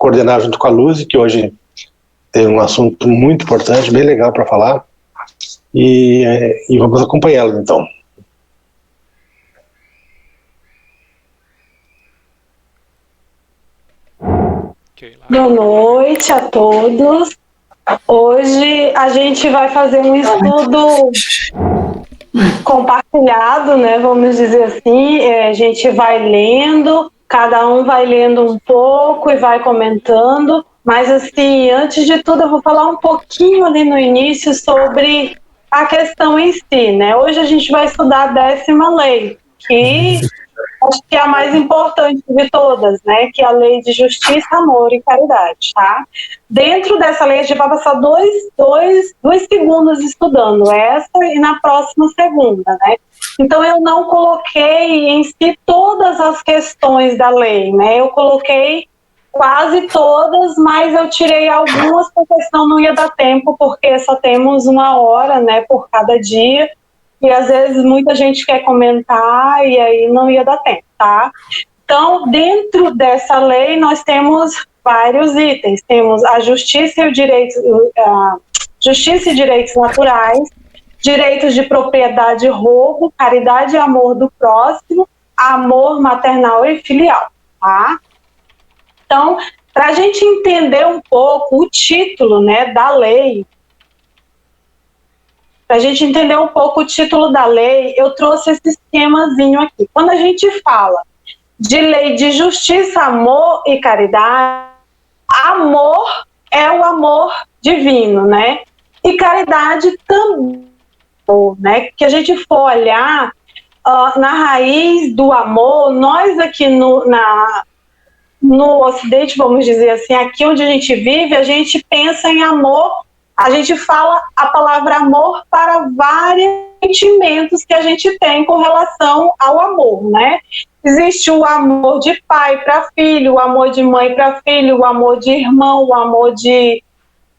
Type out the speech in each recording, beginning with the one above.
coordenar junto com a Luzi, que hoje tem um assunto muito importante, bem legal para falar, e vamos acompanhá-la então. Boa noite a todos. Hoje a gente vai fazer um estudo compartilhado, né? Vamos dizer assim. A gente vai lendo, cada um vai lendo um pouco e vai comentando. Mas assim, antes de tudo, eu vou falar um pouquinho ali no início sobre a questão em si, né? Hoje a gente vai estudar a 10ª lei, que acho que é a mais importante de todas, né? Que é a lei de justiça, amor e caridade, tá? Dentro dessa lei, a gente vai passar dois segundos estudando essa e na próxima segunda, né? Então, eu não coloquei em si todas as questões da lei, né? Eu coloquei quase todas, mas eu tirei algumas porque senão não ia dar tempo, porque só temos 1 hora, né, por cada dia. E às vezes muita gente quer comentar e aí não ia dar tempo, tá? Então, dentro dessa lei, nós temos vários itens. Temos a justiça e justiça e direitos naturais, direitos de propriedade e roubo, caridade e amor do próximo, amor maternal e filial, tá? Então, para a gente entender um pouco o título, né, da lei, para a gente entender um pouco o título da lei, eu trouxe esse esquemazinho aqui. Quando a gente fala de lei de justiça, amor e caridade, amor é o amor divino, né? E caridade também, né? Que a gente for olhar na raiz do amor, nós aqui no Ocidente, vamos dizer assim, aqui onde a gente vive, a gente pensa em amor. A gente fala a palavra amor para vários sentimentos que a gente tem com relação ao amor, né? Existe o amor de pai para filho, o amor de mãe para filho, o amor de irmão, o amor de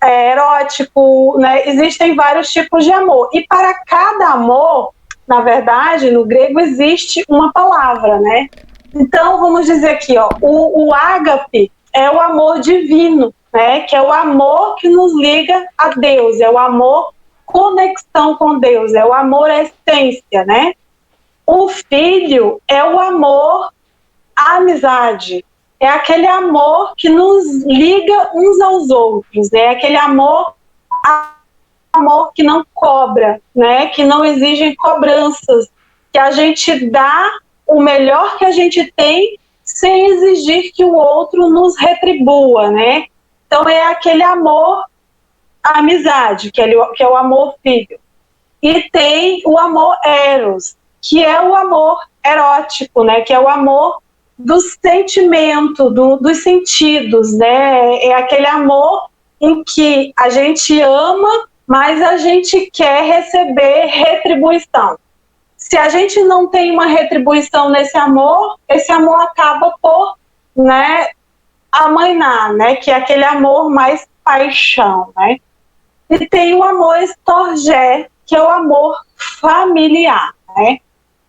erótico, né? Existem vários tipos de amor. E para cada amor, na verdade, no grego existe uma palavra, né? Então, vamos dizer aqui, ó, o ágape é o amor divino, né? Que é o amor que nos liga a Deus, é o amor conexão com Deus, é o amor essência, né? O filho é o amor à amizade, é aquele amor que nos liga uns aos outros, né? Aquele amor que não cobra, né? Que não exige cobranças, que a gente dá o melhor que a gente tem sem exigir que o outro nos retribua, né? Então é aquele amor à amizade, que é o amor filho. E tem o amor eros, que é o amor erótico, né? Que é o amor do sentimento, dos sentidos, né? É aquele amor em que a gente ama, mas a gente quer receber retribuição. Se a gente não tem uma retribuição nesse amor, esse amor acaba por, né, amainar, né? Que é aquele amor mais paixão, né? E tem o amor estorgé, que é o amor familiar, né?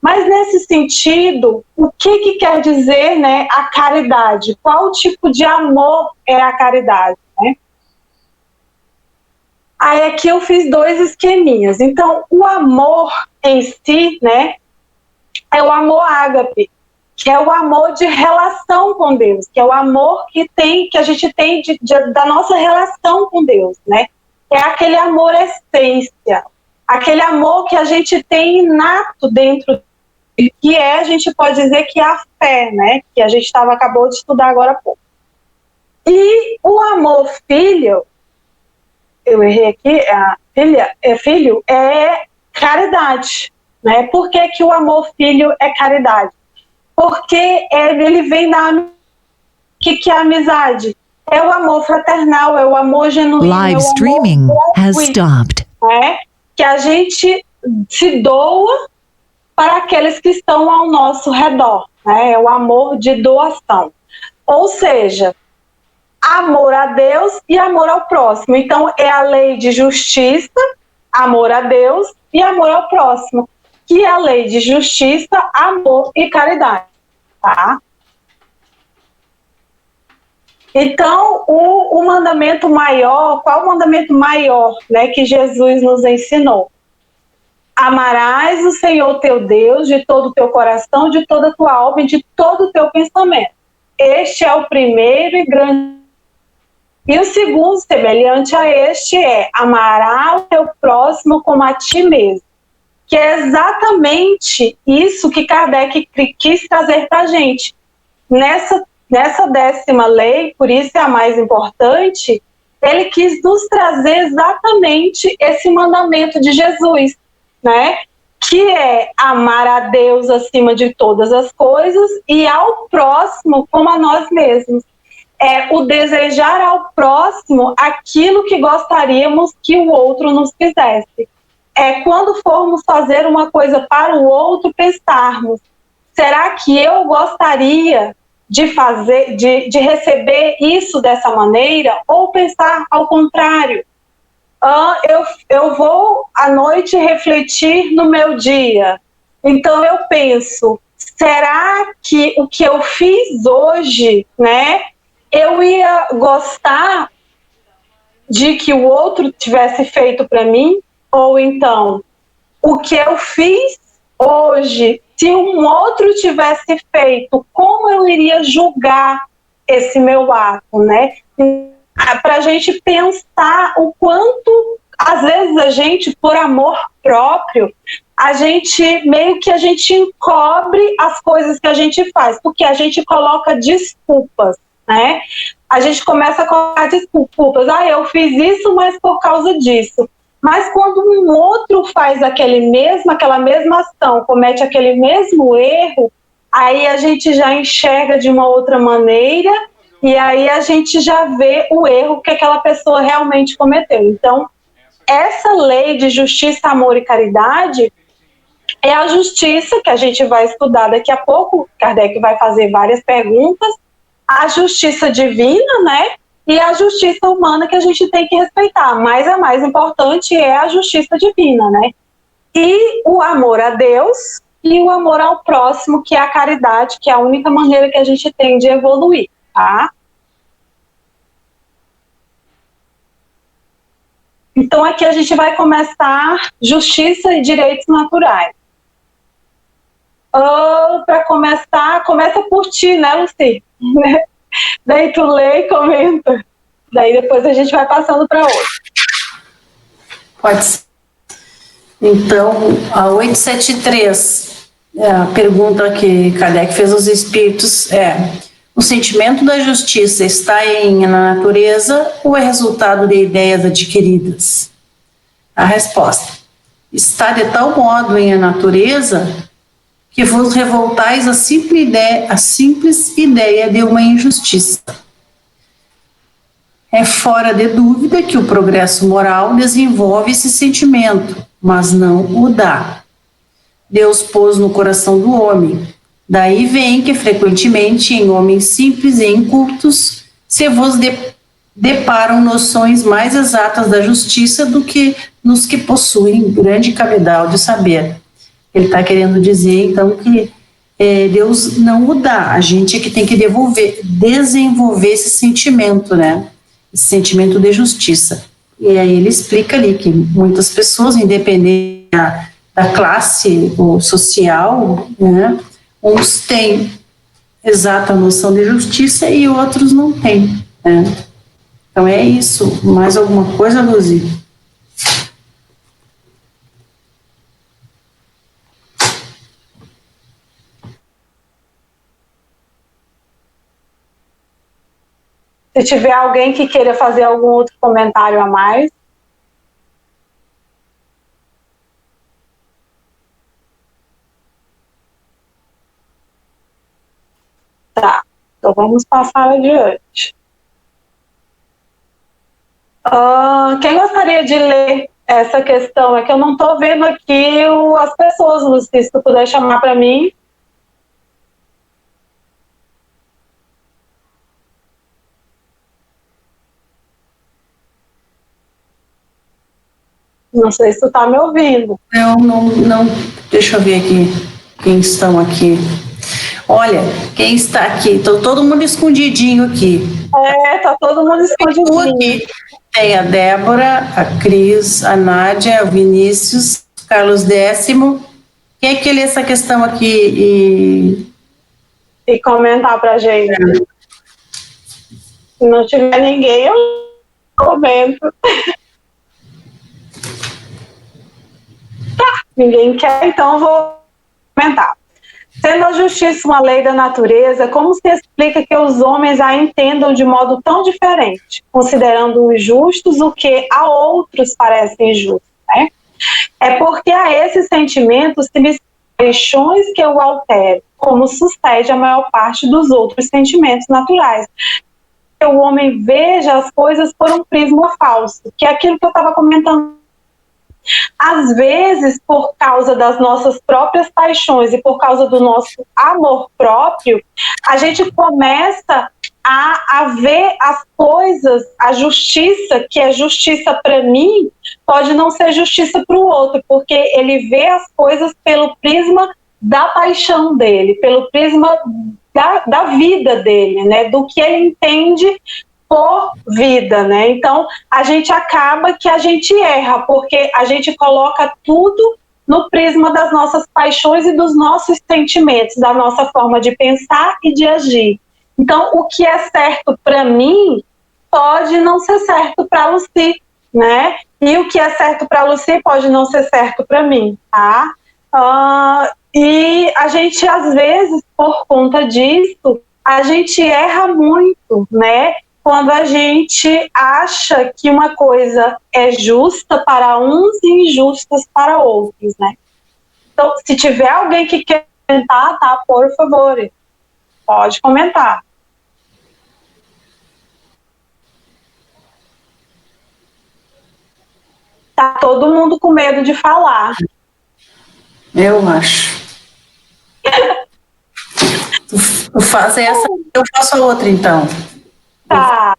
Mas nesse sentido, o que quer dizer, né, a caridade? Qual tipo de amor é a caridade, né? Aí aqui eu fiz 2 esqueminhas. Então, o amor em si, né, é o amor ágape, que é o amor de relação com Deus, que é o amor que a gente tem da nossa relação com Deus, né? É aquele amor essência, aquele amor que a gente tem inato dentro, que a gente pode dizer que é a fé, né? Que a gente acabou de estudar agora há pouco. E o amor filho, eu errei aqui, filho é caridade, né? Por que o amor filho é caridade? Porque ele vem da... que é a amizade? É o amor fraternal, é o amor genuíno. Live streaming has stopped. Né? Que a gente se doa para aqueles que estão ao nosso redor, né? É o amor de doação. Ou seja, amor a Deus e amor ao próximo. Então, é a lei de justiça, amor a Deus e amor ao próximo, que é a lei de justiça, amor e caridade, tá? Então, o mandamento maior, qual o mandamento maior, né, que Jesus nos ensinou? Amarás o Senhor teu Deus de todo o teu coração, de toda a tua alma e de todo o teu pensamento. Este é o primeiro e grande. E o segundo, semelhante a este, é amarás o teu próximo como a ti mesmo. Que é exatamente isso que Kardec quis trazer para a gente. Nessa 10ª lei, por isso é a mais importante, ele quis nos trazer exatamente esse mandamento de Jesus, né? Que é amar a Deus acima de todas as coisas e ao próximo como a nós mesmos. É o desejar ao próximo aquilo que gostaríamos que o outro nos fizesse. É quando formos fazer uma coisa para o outro, pensarmos, será que eu gostaria de fazer, de receber isso dessa maneira, ou pensar ao contrário? Eu vou à noite refletir no meu dia. Então eu penso, será que o que eu fiz hoje, né, eu ia gostar de que o outro tivesse feito para mim? Ou então, o que eu fiz hoje, se um outro tivesse feito, como eu iria julgar esse meu ato, né? Para a gente pensar o quanto, às vezes, a gente, por amor próprio, a gente encobre as coisas que a gente faz, porque a gente coloca desculpas, né? A gente começa a colocar desculpas. Eu fiz isso, mas por causa disso. Mas quando um outro faz aquela mesma ação, comete aquele mesmo erro, aí a gente já enxerga de uma outra maneira e aí a gente já vê o erro que aquela pessoa realmente cometeu. Então, essa lei de justiça, amor e caridade é a justiça que a gente vai estudar daqui a pouco. Kardec vai fazer várias perguntas. A justiça divina, né? E a justiça humana que a gente tem que respeitar, mas a mais importante é a justiça divina, né? E o amor a Deus e o amor ao próximo, que é a caridade, que é a única maneira que a gente tem de evoluir, tá? Então aqui a gente vai começar justiça e direitos naturais. Para começar, começa por ti, né, Lucy? Daí tu lê e comenta. Daí depois a gente vai passando para outro. Pode ser. Então, a 873, a pergunta que Kardec fez aos espíritos é: o sentimento da justiça está na natureza ou é resultado de ideias adquiridas? A resposta: está de tal modo em a natureza que vos revoltais à simples ideia de uma injustiça. É fora de dúvida que o progresso moral desenvolve esse sentimento, mas não o dá. Deus pôs no coração do homem. Daí vem que frequentemente em homens simples e incultos se vos deparam noções mais exatas da justiça do que nos que possuem grande cabedal de saber. Ele está querendo dizer, então, que Deus não o dá, a gente é que tem que desenvolver esse sentimento, né? Esse sentimento de justiça. E aí ele explica ali que muitas pessoas, independente da classe ou social, né, uns têm exata noção de justiça e outros não têm, né? Então é isso. Mais alguma coisa, Luzi? Se tiver alguém que queira fazer algum outro comentário a mais. Tá, então vamos passar adiante. Quem gostaria de ler essa questão? É que eu não estou vendo aqui as pessoas, Luci, se tu puder chamar para mim. Não sei se tu está me ouvindo. Não, deixa eu ver aqui quem estão aqui. Olha, quem está aqui? Tô todo mundo escondidinho aqui. Tá todo mundo escondidinho. Aqui tem a Débora, a Cris, a Nádia, o Vinícius, Carlos Décimo. Quem é que lê essa questão aqui e comentar pra gente? Se não tiver ninguém, eu comento. Tá, ninguém quer, então eu vou comentar. Sendo a justiça uma lei da natureza, como se explica que os homens a entendam de modo tão diferente, considerando-os justos o que a outros parece injusto, né? É porque a esses sentimentos se lhes paixões que o alteram, como sucede a maior parte dos outros sentimentos naturais. Que o homem veja as coisas por um prisma falso, que é aquilo que eu estava comentando. Às vezes, por causa das nossas próprias paixões e por causa do nosso amor próprio, a gente começa a ver as coisas, a justiça, que é justiça para mim, pode não ser justiça para o outro, porque ele vê as coisas pelo prisma da paixão dele, pelo prisma da vida dele, né, do que ele entende por vida, né? Então, a gente acaba que a gente erra, porque a gente coloca tudo no prisma das nossas paixões e dos nossos sentimentos, da nossa forma de pensar e de agir. Então, o que é certo para mim pode não ser certo para a Lucy, né? E o que é certo para a Lucy pode não ser certo para mim, tá? E a gente, às vezes, por conta disso, a gente erra muito, né? Quando a gente acha que uma coisa é justa para uns e injusta para outros, né? Então, se tiver alguém que quer comentar, tá? Por favor, pode comentar. Tá todo mundo com medo de falar. Eu acho. Tu faz essa, eu faço a outra, então. Tá.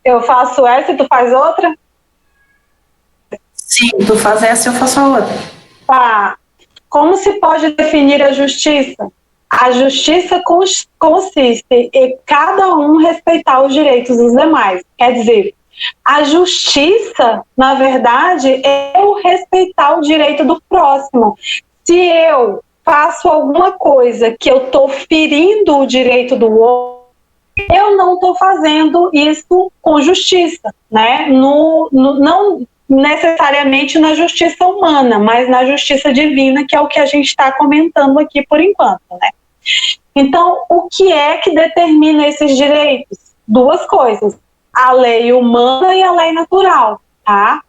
Eu faço essa e tu faz outra? Sim, tu faz essa e eu faço a outra. Tá. Como se pode definir a justiça? A justiça consiste em cada um respeitar os direitos dos demais. Quer dizer, a justiça, na verdade, é eu respeitar o direito do próximo. Se eu faço alguma coisa que eu estou ferindo o direito do outro, eu não estou fazendo isso com justiça, né? Não necessariamente na justiça humana, mas na justiça divina, que é o que a gente está comentando aqui por enquanto, né? Então, o que é que determina esses direitos? Duas coisas: a lei humana e a lei natural, tá?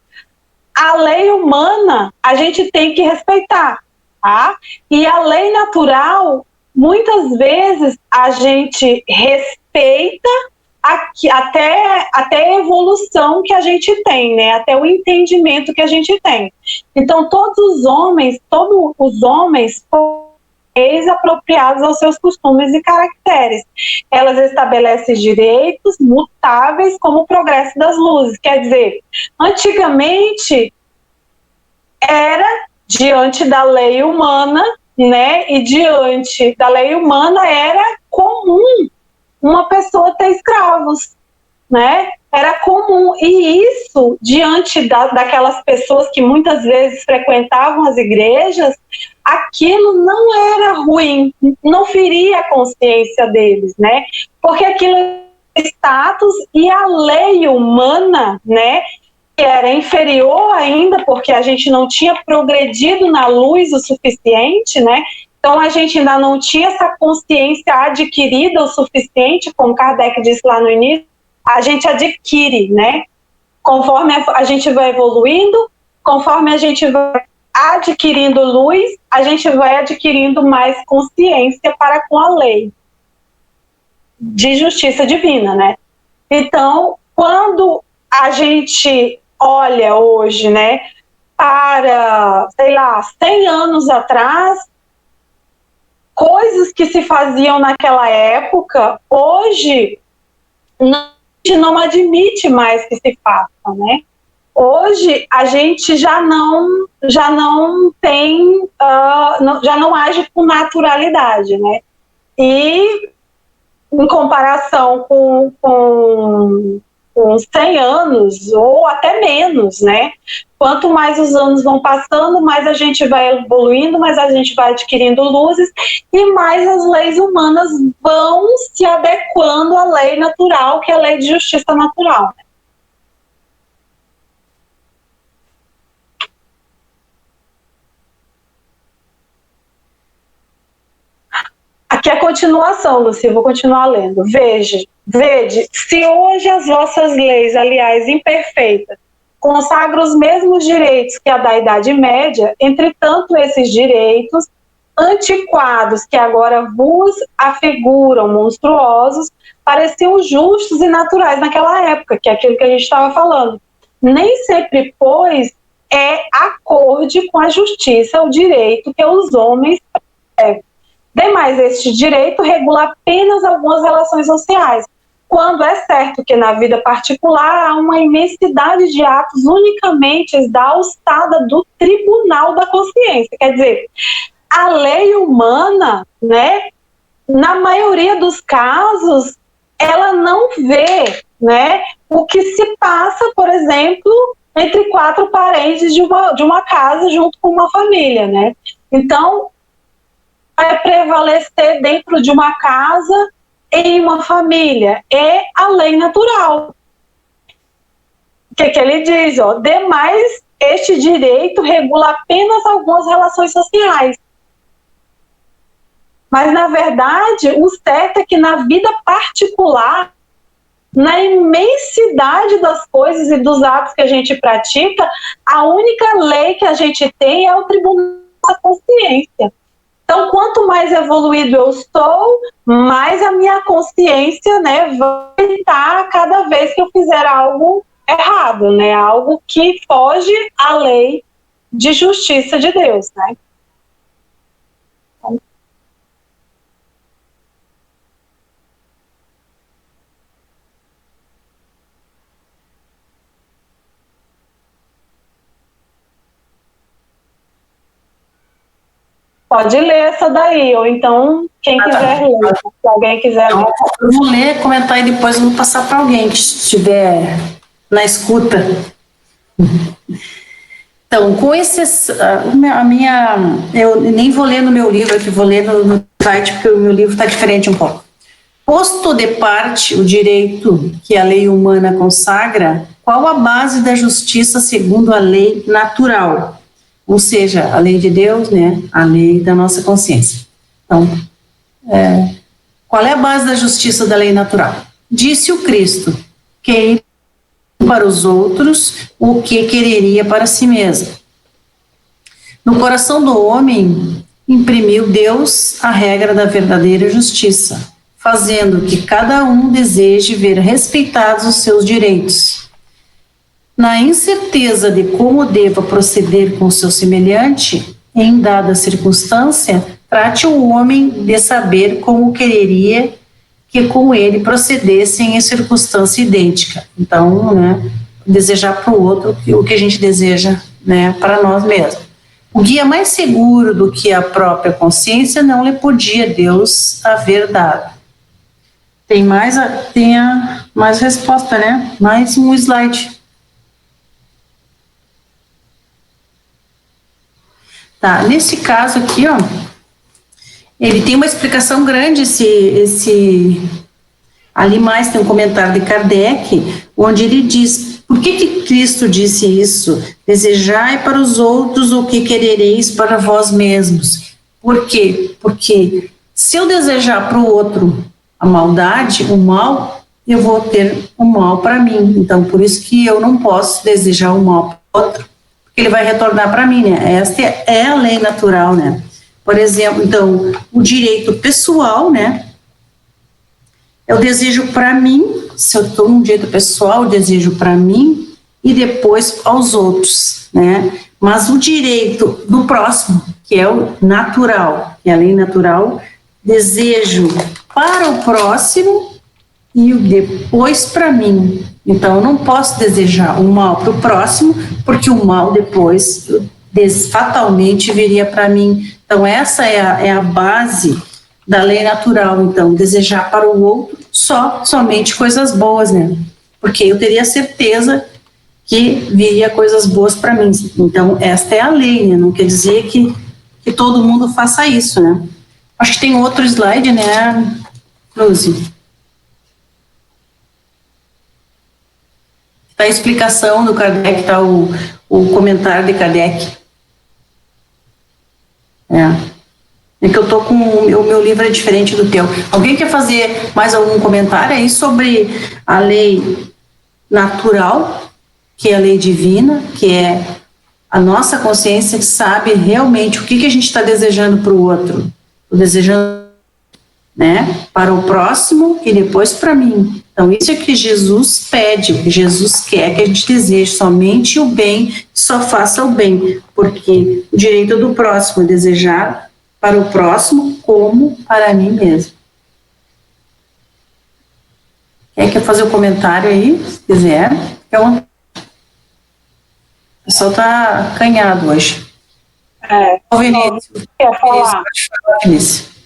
A lei humana a gente tem que respeitar, tá? E a lei natural, muitas vezes a gente respeita até a evolução que a gente tem, né? Até o entendimento que a gente tem. Então, todos os homens leis apropriadas aos seus costumes e caracteres. Elas estabelecem direitos mutáveis como o progresso das luzes. Quer dizer, antigamente era diante da lei humana, né? E diante da lei humana era comum uma pessoa ter escravos, né? Era comum, e isso, diante daquelas pessoas que muitas vezes frequentavam as igrejas, aquilo não era ruim, não feria a consciência deles, né? Porque aquilo é status, e a lei humana, né, que era inferior ainda, porque a gente não tinha progredido na luz o suficiente, né? Então a gente ainda não tinha essa consciência adquirida o suficiente, como Kardec disse lá no início. A gente adquire, né? Conforme a gente vai evoluindo, conforme a gente vai adquirindo luz, a gente vai adquirindo mais consciência para com a lei de justiça divina, né? Então, quando a gente olha hoje, né, para, sei lá, 100 anos atrás, coisas que se faziam naquela época, hoje não admite mais que se faça, né? Hoje a gente já não tem, já não age com naturalidade, né? E em comparação com 100 anos ou até menos, né? Quanto mais os anos vão passando, mais a gente vai evoluindo, mais a gente vai adquirindo luzes e mais as leis humanas vão se adequando à lei natural, que é a lei de justiça natural. Aqui é a continuação, Luci, vou continuar lendo. Vede, se hoje as vossas leis, aliás, imperfeitas, consagram os mesmos direitos que a da Idade Média, entretanto, esses direitos, antiquados, que agora vos afiguram monstruosos, pareciam justos e naturais naquela época, que é aquilo que a gente estava falando. Nem sempre, pois, é acorde com a justiça o direito que os homens prescrevem. Demais, este direito regula apenas algumas relações sociais, quando é certo que na vida particular há uma imensidade de atos unicamente da alçada do tribunal da consciência. Quer dizer, a lei humana, né, na maioria dos casos, ela não vê, né, o que se passa, por exemplo, entre 4 parentes de uma casa junto com uma família, né? Então, vai prevalecer dentro de uma casa, em uma família, é a lei natural. O que ele diz? Demais, este direito regula apenas algumas relações sociais. Mas, na verdade, o certo é que na vida particular, na imensidade das coisas e dos atos que a gente pratica, a única lei que a gente tem é o tribunal da consciência. Então, quanto mais evoluído eu estou, mais a minha consciência, né, vai estar cada vez que eu fizer algo errado, né, algo que foge à lei de justiça de Deus, né. Pode ler essa daí, ou então quem quiser ler, se alguém quiser ler. Eu vou ler, comentar e depois eu vou passar para alguém que estiver na escuta. Então, com esses, eu nem vou ler no meu livro aqui, vou ler no site, porque o meu livro está diferente um pouco. Posto de parte o direito que a lei humana consagra, qual a base da justiça segundo a lei natural? Ou seja, a lei de Deus, né, a lei da nossa consciência. Então, qual é a base da justiça da lei natural? Disse o Cristo, quem para os outros o que quereria para si mesmo. No coração do homem, imprimiu Deus a regra da verdadeira justiça, fazendo que cada um deseje ver respeitados os seus direitos. Na incerteza de como deva proceder com o seu semelhante, em dada circunstância, trate o homem de saber como quereria que com ele procedessem em circunstância idêntica. Então, né, desejar para o outro o que a gente deseja, né, para nós mesmos. O guia mais seguro do que a própria consciência não lhe podia Deus haver dado. Tem mais resposta, né? Mais um slide. Tá, nesse caso aqui, ó, ele tem uma explicação grande, ali mais tem um comentário de Kardec, onde ele diz, por que Cristo disse isso? Desejai para os outros o que querereis para vós mesmos. Por quê? Porque se eu desejar para o outro a maldade, o mal, eu vou ter o mal para mim. Então, por isso que eu não posso desejar o mal para o outro, porque ele vai retornar para mim, né? Esta é a lei natural, né? Por exemplo, então, o direito pessoal, né? Eu desejo para mim, se eu estou num direito pessoal, eu desejo para mim e depois aos outros, né? Mas o direito do próximo, que é o natural, que é a lei natural, desejo para o próximo e depois para mim. Então, eu não posso desejar o mal para o próximo, porque o mal depois fatalmente viria para mim. Então, essa é a base da lei natural. Então, desejar para o outro somente coisas boas, né? Porque eu teria certeza que viria coisas boas para mim. Então, esta é a lei, né? Não quer dizer que todo mundo faça isso, né? Acho que tem outro slide, né, Luzi? Está a explicação do Kardec, está o comentário de Kardec. É que eu tô com o meu livro é diferente do teu. Alguém quer fazer mais algum comentário aí sobre a lei natural, que é a lei divina, que é a nossa consciência que sabe realmente o que a gente está desejando para o outro? Estou desejando, né, para o próximo e depois para mim. Então, isso é que Jesus pede, o que Jesus quer que a gente deseje somente o bem, só faça o bem, porque o direito do próximo é desejar para o próximo como para mim mesmo. Quer fazer um comentário aí, se quiser? Então, o pessoal está canhado hoje. O Vinícius, quer falar? Vinícius.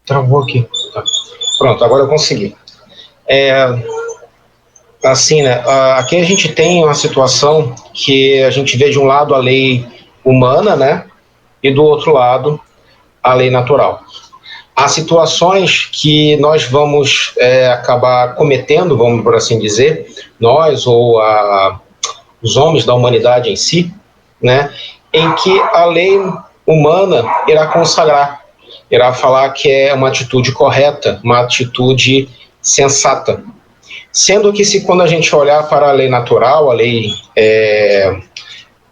Travou aqui. Tá. Pronto, agora eu consegui. Assim, né? Aqui a gente tem uma situação que a gente vê de um lado a lei humana, né? E do outro lado a lei natural. Há situações que nós vamos acabar cometendo, vamos por assim dizer, nós ou os homens da humanidade em si, né? Em que a lei humana irá consagrar, irá falar que é uma atitude correta, uma atitude sensata. Sendo que se quando a gente olhar para a lei natural, a lei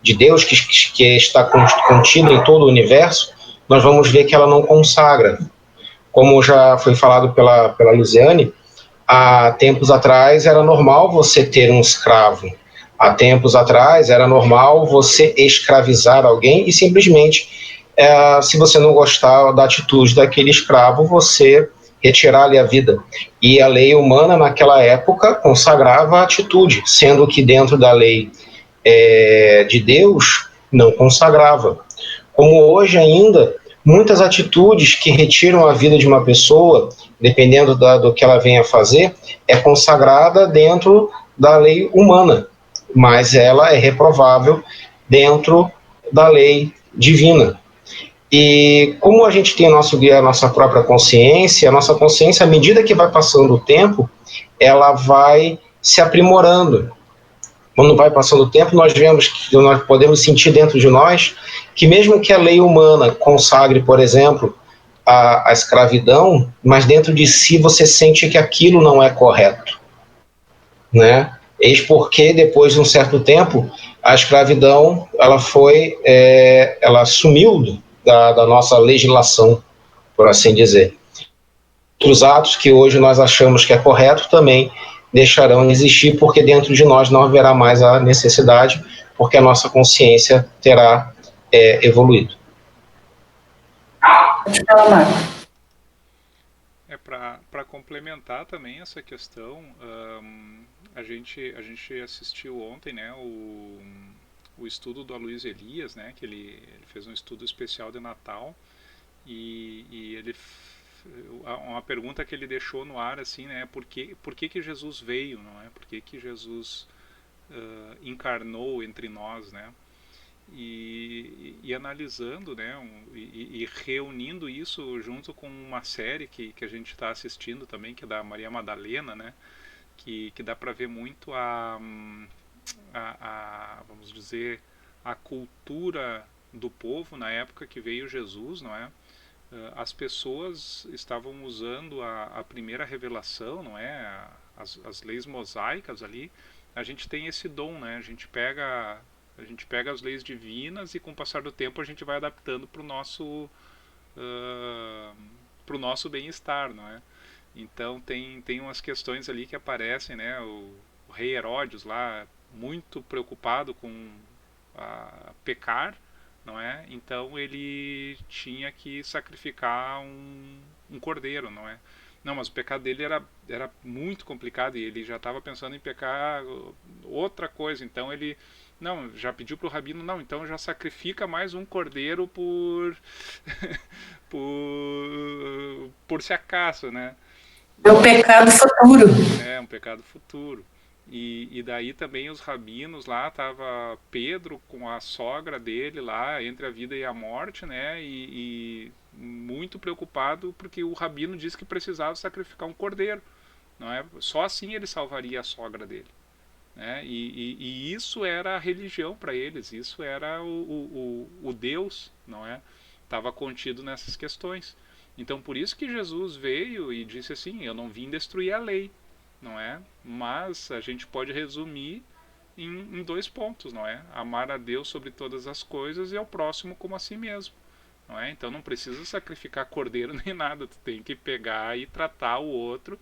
de Deus que está contida em todo o universo, nós vamos ver que ela não consagra. Como já foi falado pela Luziane, há tempos atrás era normal você ter um escravo. Há tempos atrás era normal você escravizar alguém e simplesmente, se você não gostar da atitude daquele escravo, você retirar-lhe a vida. E a lei humana naquela época consagrava a atitude, sendo que dentro da lei de Deus não consagrava. Como hoje ainda, muitas atitudes que retiram a vida de uma pessoa, dependendo do que ela venha a fazer, é consagrada dentro da lei humana, mas ela é reprovável dentro da lei divina. E como a gente tem a nossa própria consciência, a nossa consciência, à medida que vai passando o tempo, ela vai se aprimorando. Quando vai passando o tempo, nós vemos que nós podemos sentir dentro de nós que mesmo que a lei humana consagre, por exemplo, a escravidão, mas dentro de si você sente que aquilo não é correto, né? Eis porque depois de um certo tempo a escravidão ela sumiu da nossa legislação, por assim dizer. Outros atos que hoje nós achamos que é correto também deixarão de existir, porque dentro de nós não haverá mais a necessidade, porque a nossa consciência terá evoluído. Para complementar também essa questão, a gente assistiu ontem, né, o estudo do Aloysio Elias, né, que ele fez um estudo especial de Natal, e ele uma pergunta que ele deixou no ar assim, né, por que Jesus veio, não é? Por que Jesus encarnou entre nós, né? E analisando, né, e reunindo isso junto com uma série que a gente está assistindo também, que é da Maria Madalena, né, que dá para ver muito vamos dizer, a cultura do povo na época que veio Jesus, não é? As pessoas estavam usando a primeira revelação, não é? As leis mosaicas ali. A gente tem esse dom, né? A gente pega as leis divinas e com o passar do tempo a gente vai adaptando para o nosso bem-estar, não é? Então tem umas questões ali que aparecem, né? O rei Herodes lá, muito preocupado com pecar, não é? Então ele tinha que sacrificar um cordeiro, não é? Não, mas o pecado dele era muito complicado e ele já estava pensando em pecar outra coisa. Então ele já pediu para o rabino, então já sacrifica mais um cordeiro por por se acaso, né? É um pecado futuro. É, um pecado futuro. E daí também os rabinos lá, tava Pedro com a sogra dele lá, entre a vida e a morte, né? E muito preocupado porque o rabino disse que precisava sacrificar um cordeiro, não é? Só assim ele salvaria a sogra dele, né? E isso era a religião para eles, isso era o Deus, não é? Estava contido nessas questões. Então por isso que Jesus veio e disse assim, eu não vim destruir a lei, não é? Mas a gente pode resumir em 2 pontos, não é? Amar a Deus sobre todas as coisas e ao próximo como a si mesmo, não é? Então não precisa sacrificar cordeiro nem nada, tu tem que pegar e tratar o outro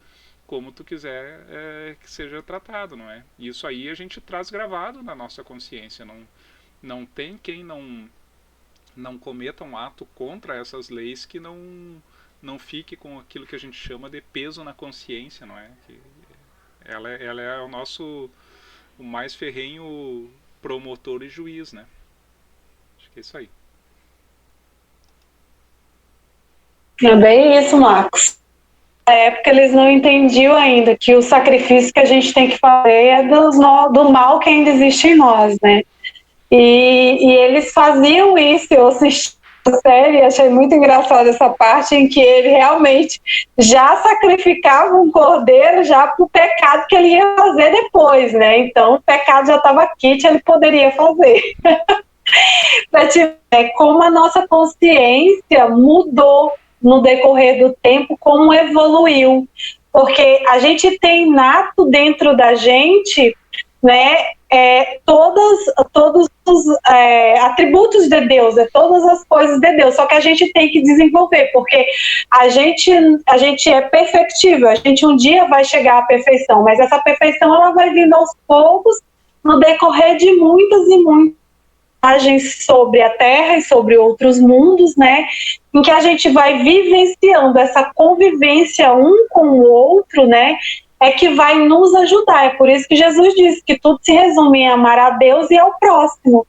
como tu quiser que seja tratado, não é? Isso aí a gente traz gravado na nossa consciência, não tem quem não cometa um ato contra essas leis que não fique com aquilo que a gente chama de peso na consciência, não é? Que ela é o mais ferrenho promotor e juiz, né? Acho que é isso aí. É bem isso, Marcos. Na época eles não entendiam ainda que o sacrifício que a gente tem que fazer é do mal que ainda existe em nós, né? E eles faziam isso, eu assisti a série, achei muito engraçada essa parte em que ele realmente já sacrificava um cordeiro já para o pecado que ele ia fazer depois, né? Então o pecado já estava quente, ele poderia fazer. Como a nossa consciência mudou no decorrer do tempo, como evoluiu, porque a gente tem inato dentro da gente, né, todos os atributos de Deus, todas as coisas de Deus, só que a gente tem que desenvolver, porque a gente é perfectível, a gente um dia vai chegar à perfeição, mas essa perfeição ela vai vindo aos poucos no decorrer de muitas e muitas sobre a Terra e sobre outros mundos, né, em que a gente vai vivenciando essa convivência um com o outro, né, é que vai nos ajudar. É por isso que Jesus disse que tudo se resume em amar a Deus e ao próximo.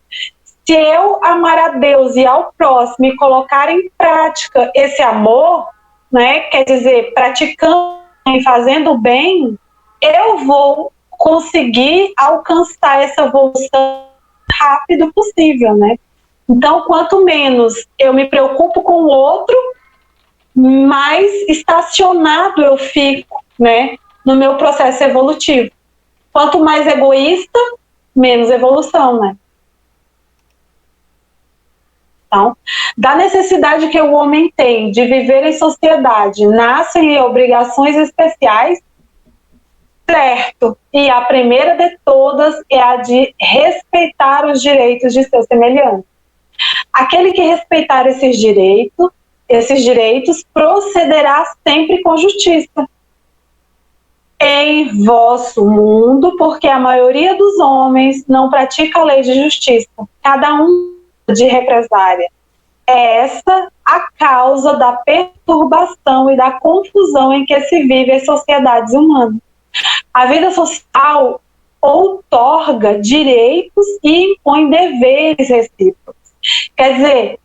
Se eu amar a Deus e ao próximo e colocar em prática esse amor, né, quer dizer, praticando e fazendo bem, eu vou conseguir alcançar essa evolução rápido possível, né? Então, quanto menos eu me preocupo com o outro, mais estacionado eu fico, né, no meu processo evolutivo. Quanto mais egoísta, menos evolução, né? Então, da necessidade que o homem tem de viver em sociedade, nascem obrigações especiais, certo, e a primeira de todas é a de respeitar os direitos de seus semelhantes. Aquele que respeitar esses direitos procederá sempre com justiça. Em vosso mundo, porque a maioria dos homens não pratica a lei de justiça, cada um de represária. É essa a causa da perturbação e da confusão em que se vive as sociedades humanas. A vida social outorga direitos e impõe deveres recíprocos. Quer dizer,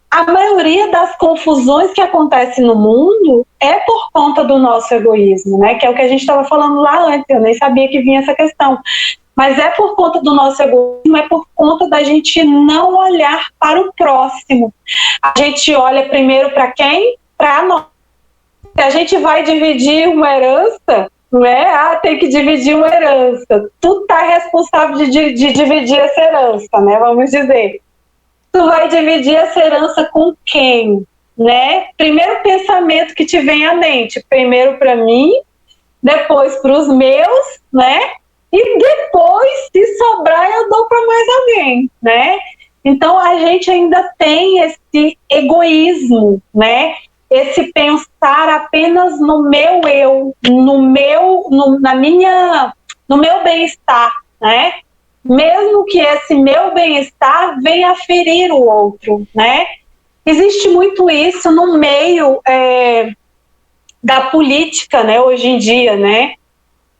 a maioria das confusões que acontecem no mundo é por conta do nosso egoísmo, né? Que é o que a gente estava falando lá antes, eu nem sabia que vinha essa questão. Mas é por conta do nosso egoísmo, é por conta da gente não olhar para o próximo. A gente olha primeiro para quem? Para nós. Se a gente vai dividir uma herança, né? Tem que dividir uma herança. Tu tá responsável de dividir essa herança, né? Vamos dizer. Tu vai dividir essa herança com quem, né? Primeiro pensamento que te vem à mente, primeiro para mim, depois para os meus, né? E depois, se sobrar, eu dou para mais alguém, né? Então a gente ainda tem esse egoísmo, né? Esse pensar apenas no meu eu, no meu bem-estar, né? mesmo que esse meu bem-estar venha a ferir o outro, né? Existe muito isso no meio da política, né, hoje em dia, né?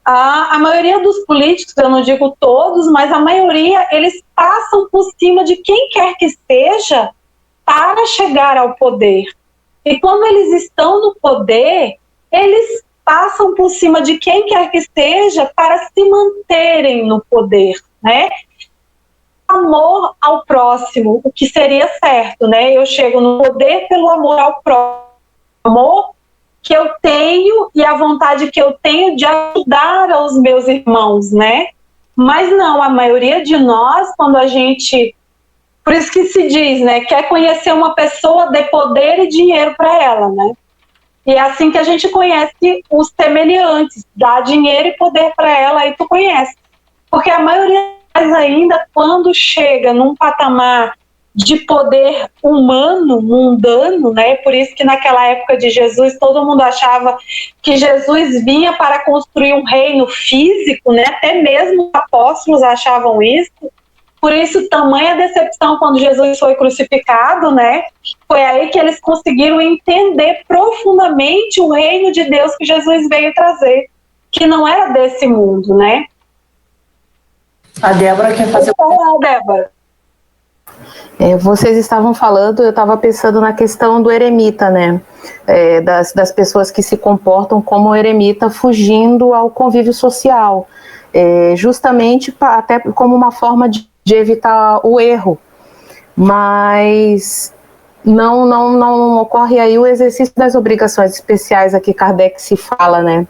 A maioria dos políticos, eu não digo todos, mas a maioria, eles passam por cima de quem quer que seja para chegar ao poder. E quando eles estão no poder, eles passam por cima de quem quer que seja para se manterem no poder, né? Amor ao próximo, o que seria certo, né? Eu chego no poder pelo amor ao próximo, amor que eu tenho e a vontade que eu tenho de ajudar aos meus irmãos, né? Mas não, a maioria de nós, quando a gente... Por isso que se diz, né? Quer conhecer uma pessoa, dê poder e dinheiro para ela, né? E é assim que a gente conhece os semelhantes, dá dinheiro e poder para ela, aí tu conhece. Porque a maioria ainda, quando chega num patamar de poder humano, mundano, né? Por isso que naquela época de Jesus, todo mundo achava que Jesus vinha para construir um reino físico, né? Até mesmo os apóstolos achavam isso. Por isso, tamanha decepção quando Jesus foi crucificado, né? Foi aí que eles conseguiram entender profundamente o reino de Deus que Jesus veio trazer, que não era desse mundo, né? A Débora quer fazer... Débora. Vocês estavam falando, eu estava pensando na questão do eremita, né? Das pessoas que se comportam como eremita, fugindo ao convívio social, justamente até como uma forma de evitar o erro, mas não ocorre aí o exercício das obrigações especiais a que Kardec se fala, né?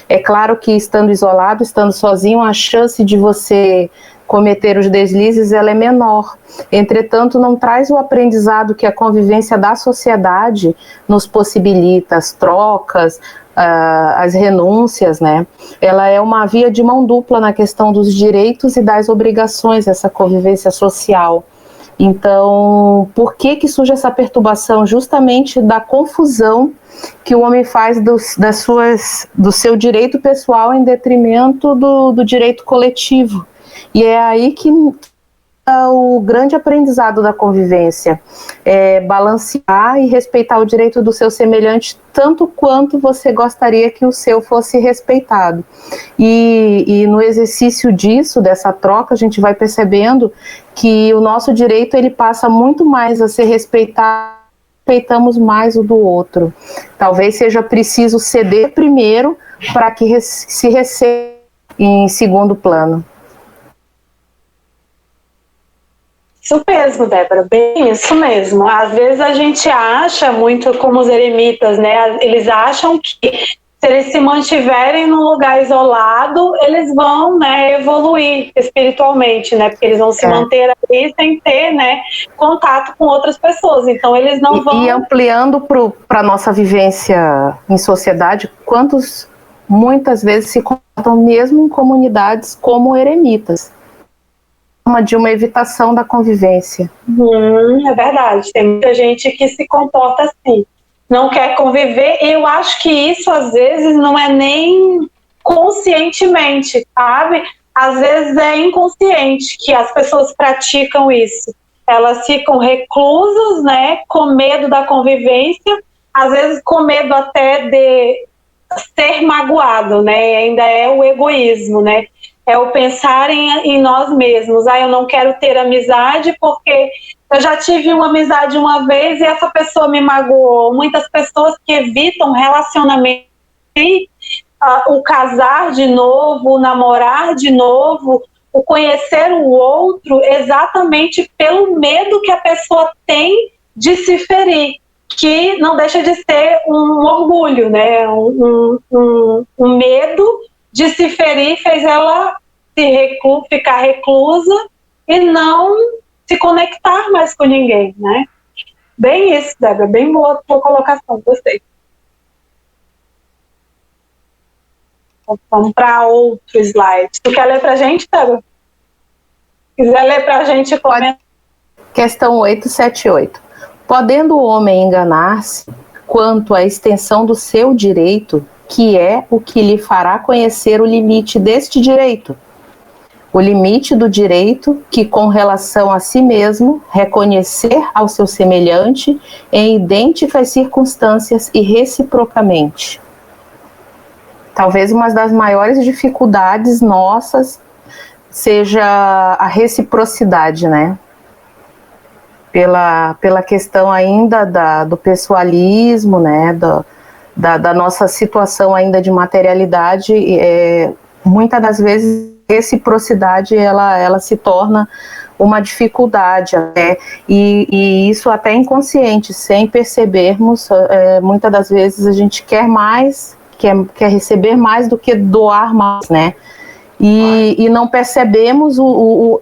É claro que estando isolado, estando sozinho, a chance de você cometer os deslizes ela é menor. Entretanto, não traz o aprendizado que a convivência da sociedade nos possibilita, as trocas, as renúncias, né? Ela é uma via de mão dupla na questão dos direitos e das obrigações, essa convivência social. Então, por que surge essa perturbação? Justamente da confusão que o homem faz do seu direito pessoal em detrimento do direito coletivo. E é aí que o grande aprendizado da convivência é balancear e respeitar o direito do seu semelhante tanto quanto você gostaria que o seu fosse respeitado. E no exercício dessa troca, a gente vai percebendo que o nosso direito ele passa muito mais a ser respeitado, respeitamos mais o do outro. Talvez seja preciso ceder primeiro para que se receba em segundo plano. Isso mesmo, Débora, bem isso mesmo. Às vezes a gente acha, muito como os eremitas, né? Eles acham que se eles se mantiverem num lugar isolado, eles vão, né, evoluir espiritualmente, né? Porque eles vão se manter ali sem ter, né, contato com outras pessoas. Então eles não vão... E ampliando para a nossa vivência em sociedade, quantos muitas vezes se comportam mesmo em comunidades como eremitas? De uma evitação da convivência. É verdade, tem muita gente que se comporta assim, não quer conviver. Eu acho que isso às vezes não é nem conscientemente, sabe? Às vezes é inconsciente que as pessoas praticam isso. Elas ficam reclusas, né, com medo da convivência, às vezes com medo até de ser magoado, né? Ainda é o egoísmo, né? É o pensar em nós mesmos. Eu não quero ter amizade porque eu já tive uma amizade uma vez e essa pessoa me magoou. Muitas pessoas que evitam relacionamento, o casar de novo, o namorar de novo, o conhecer o outro, exatamente pelo medo que a pessoa tem de se ferir, que não deixa de ser um orgulho, né? Um medo de se ferir fez ela ficar reclusa e não se conectar mais com ninguém, né? Bem isso, Débora, bem boa a tua colocação, gostei. Vamos para outro slide. Tu quer ler para a gente, Débora? Se quiser ler para a gente, comenta. Questão 878. Podendo o homem enganar-se quanto à extensão do seu direito, que é o que lhe fará conhecer o limite deste direito? o limite do direito que, com relação a si mesmo, reconhecer ao seu semelhante em idênticas circunstâncias e reciprocamente. Talvez uma das maiores dificuldades nossas seja a reciprocidade, né? Pela questão ainda do pessoalismo, né? Da nossa situação ainda de materialidade, muitas das vezes reciprocidade ela se torna uma dificuldade até, e isso até inconsciente, sem percebermos. Muitas das vezes a gente quer mais, quer receber mais do que doar mais, né? E não percebemos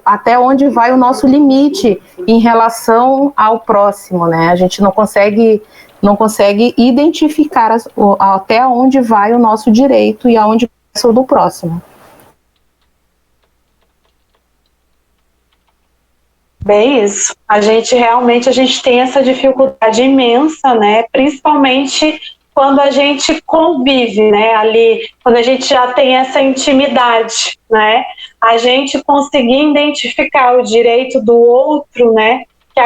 até onde vai o nosso limite em relação ao próximo, né? A gente não consegue identificar até onde vai o nosso direito e aonde começa o do próximo. Bem isso. A gente tem essa dificuldade imensa, né? Principalmente quando a gente convive, né? Ali, quando a gente já tem essa intimidade, né? A gente conseguir identificar o direito do outro, né? Que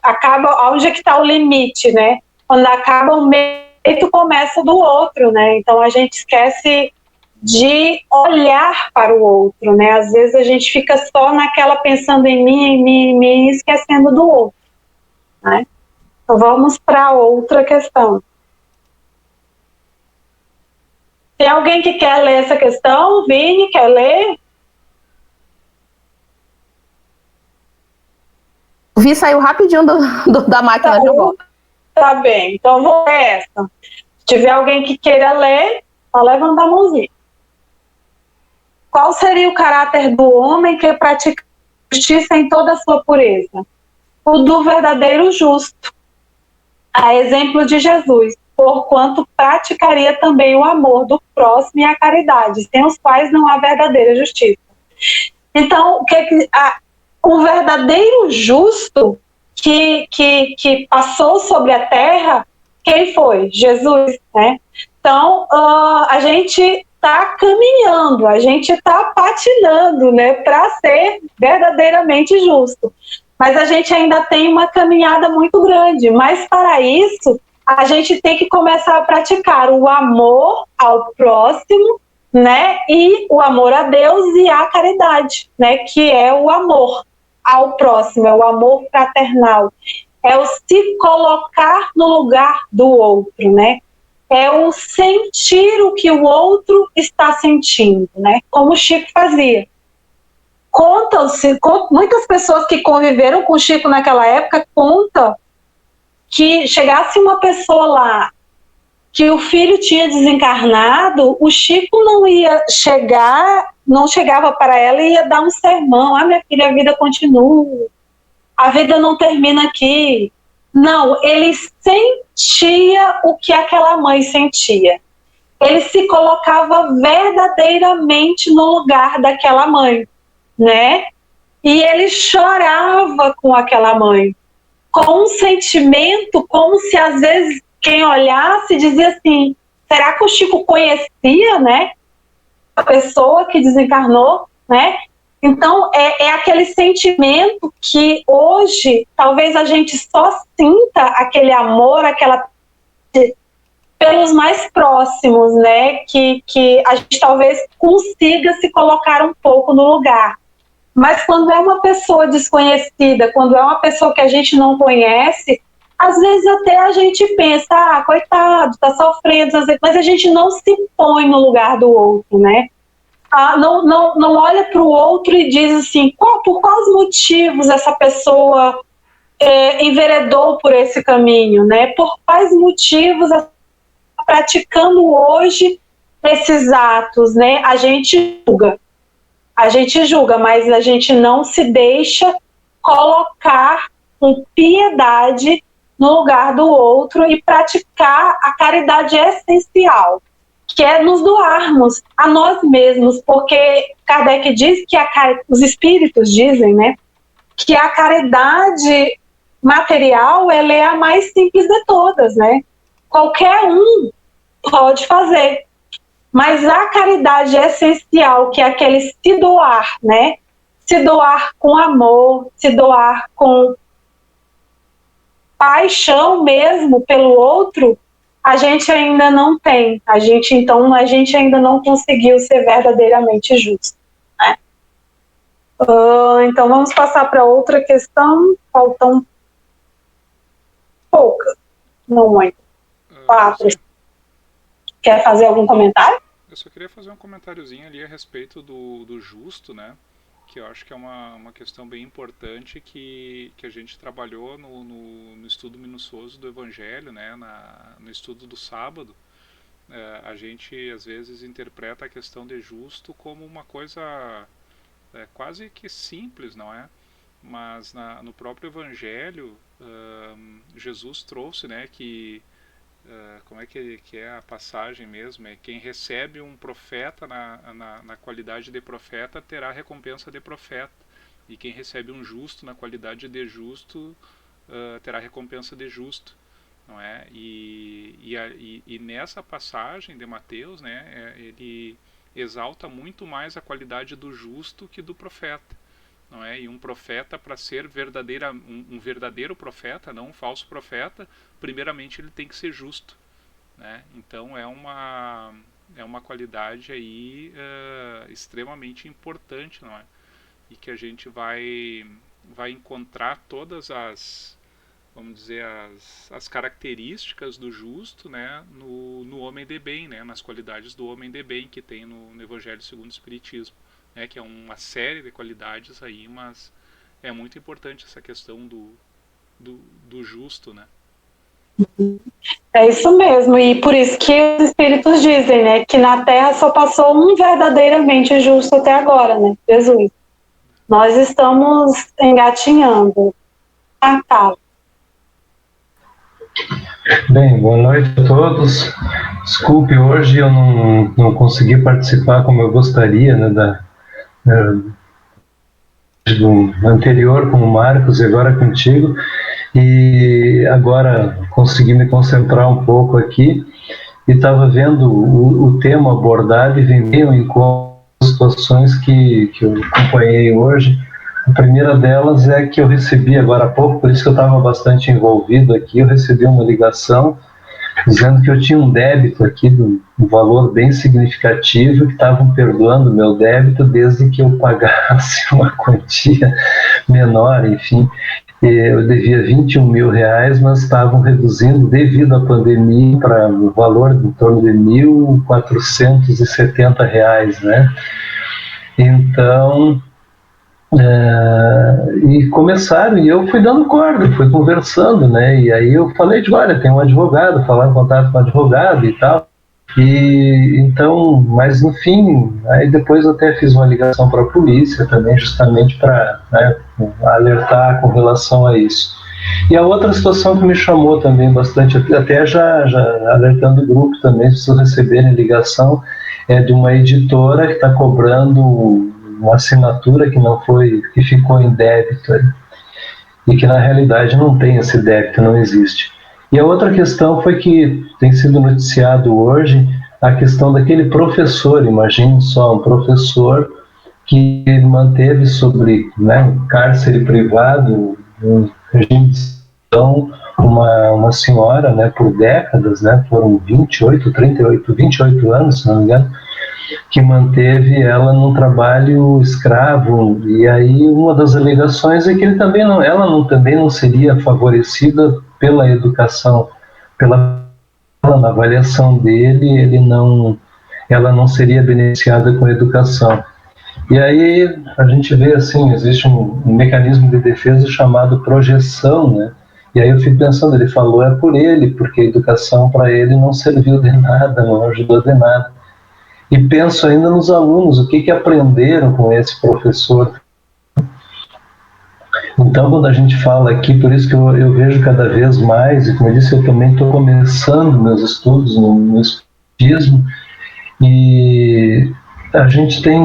acaba, onde é que está o limite, né? Quando acaba o direito, começa o do outro, né? Então a gente esquece de olhar para o outro, né? Às vezes a gente fica só naquela pensando em mim, esquecendo do outro, né? Então vamos para outra questão. Tem alguém que quer ler essa questão? Vini, quer ler? O Vi saiu rapidinho da máquina de volta. Tá bem, então vou ler essa. Se tiver alguém que queira ler, só levanta a mãozinha. Qual seria o caráter do homem que pratica justiça em toda a sua pureza? O do verdadeiro justo, a exemplo de Jesus, porquanto praticaria também o amor do próximo e a caridade, sem os quais não há verdadeira justiça. Então, o verdadeiro justo que passou sobre a terra, quem foi? Jesus, né? Então, a gente está caminhando, a gente está patinando, né, para ser verdadeiramente justo. Mas a gente ainda tem uma caminhada muito grande. Mas para isso, a gente tem que começar a praticar o amor ao próximo, né, e o amor a Deus e a caridade, né, que é o amor ao próximo, é o amor fraternal, é o se colocar no lugar do outro, né? É o sentir o que o outro está sentindo, né? Como o Chico fazia. Muitas pessoas que conviveram com o Chico naquela época contam que chegasse uma pessoa lá que o filho tinha desencarnado, o Chico não chegava para ela e ia dar um sermão. Ah, minha filha, a vida continua, a vida não termina aqui. Não, ele sentia o que aquela mãe sentia. Ele se colocava verdadeiramente no lugar daquela mãe, né? E ele chorava com aquela mãe, com um sentimento como se às vezes quem olhasse dizia assim, será que o Chico conhecia, né, a pessoa que desencarnou, né? Então, é aquele sentimento que hoje, talvez a gente só sinta aquele amor, pelos mais próximos, né? Que a gente talvez consiga se colocar um pouco no lugar. Mas quando é uma pessoa desconhecida, quando é uma pessoa que a gente não conhece, às vezes até a gente pensa, coitado, tá sofrendo, mas a gente não se põe no lugar do outro, né? Não olha para o outro e diz assim, por quais motivos essa pessoa enveredou por esse caminho, né? Por quais motivos ela está praticando hoje esses atos, né? A gente julga, mas a gente não se deixa colocar com piedade no lugar do outro e praticar a caridade essencial, que é nos doarmos a nós mesmos, porque Kardec diz que os espíritos dizem, né, que a caridade material ela é a mais simples de todas, né? Qualquer um pode fazer, mas a caridade essencial, que é aquele se doar, né, se doar com amor, se doar com paixão mesmo pelo outro, a gente ainda não tem. A gente ainda não conseguiu ser verdadeiramente justo, né? Então vamos passar para outra questão. Faltam poucas, não muito. 4. Quer fazer algum comentário? Eu só queria fazer um comentáriozinho ali a respeito do justo, né? Que eu acho que é uma questão bem importante que a gente trabalhou no estudo minucioso do Evangelho, né? No estudo do sábado. A gente às vezes interpreta a questão de justo como uma coisa quase que simples, não é? Mas no próprio Evangelho, Jesus trouxe, né, que como é que é a passagem mesmo? É quem recebe um profeta na qualidade de profeta terá a recompensa de profeta, e quem recebe um justo na qualidade de justo terá a recompensa de justo, não é? E nessa passagem de Mateus, né, ele exalta muito mais a qualidade do justo que do profeta, não é? E um profeta, para ser um verdadeiro profeta, não um falso profeta, primeiramente ele tem que ser justo, né? Então é uma qualidade aí extremamente importante, não é? E que a gente vai encontrar todas as, vamos dizer, as características do justo, né, no homem de bem, né, nas qualidades do homem de bem que tem no Evangelho segundo o Espiritismo, né, que é uma série de qualidades aí, mas é muito importante essa questão do justo, né? É isso mesmo, e por isso que os Espíritos dizem, né, que na Terra só passou um verdadeiramente justo até agora, né, Jesus. Nós estamos engatinhando. Bem, boa noite a todos. Desculpe, hoje eu não consegui participar como eu gostaria, né, do anterior com o Marcos e agora contigo, e agora consegui me concentrar um pouco aqui e estava vendo o tema abordado e vem bem ao encontro das situações que eu acompanhei hoje. A primeira delas é que eu recebi agora há pouco, por isso que eu estava bastante envolvido aqui, eu recebi uma ligação dizendo que eu tinha um débito aqui de um valor bem significativo, que estavam perdoando o meu débito desde que eu pagasse uma quantia menor, enfim. Eu devia 21 mil reais, mas estavam reduzindo devido à pandemia para um valor em torno de 1.470 reais, né? Então, e começaram, e eu fui dando corda, fui conversando, né? E aí eu falei olha, tem um advogado, falar em contato com o advogado e tal. E então, mas no fim, aí depois eu até fiz uma ligação para a polícia também, justamente para, né, alertar com relação a isso. E a outra situação que me chamou também bastante, até já alertando o grupo também, se vocês receberem ligação, é de uma editora que está cobrando uma assinatura que ficou em débito, e que na realidade não tem esse débito, não existe. E a outra questão foi que tem sido noticiado hoje a questão daquele professor, imagine só, um professor que manteve sobre, né, cárcere privado, um regime de exceção, uma senhora, né, por décadas, né, foram 28 anos, se não me engano, que manteve ela num trabalho escravo. E aí uma das alegações é que ela também não seria favorecida pela educação, na avaliação dele, ela não seria beneficiada com a educação. E aí a gente vê assim, existe um mecanismo de defesa chamado projeção, né? E aí eu fico pensando, ele falou por ele, porque a educação para ele não serviu de nada, não ajudou de nada. E penso ainda nos alunos, o que aprenderam com esse professor. Então, quando a gente fala aqui, por isso que eu vejo cada vez mais, e como eu disse, eu também estou começando meus estudos no Espiritismo, e a gente tem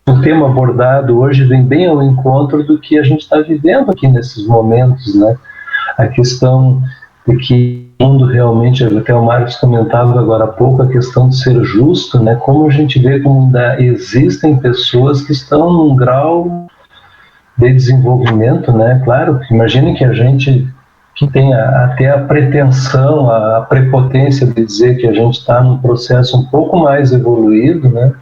o tema abordado hoje vem bem ao encontro do que a gente está vivendo aqui nesses momentos, né? A questão de que mundo realmente, até o Marcos comentava agora há pouco, a questão de ser justo, né? Como a gente vê como ainda existem pessoas que estão num grau de desenvolvimento, né? Claro, imagine que a gente que tem até a pretensão, a prepotência de dizer que a gente está num processo um pouco mais evoluído, né?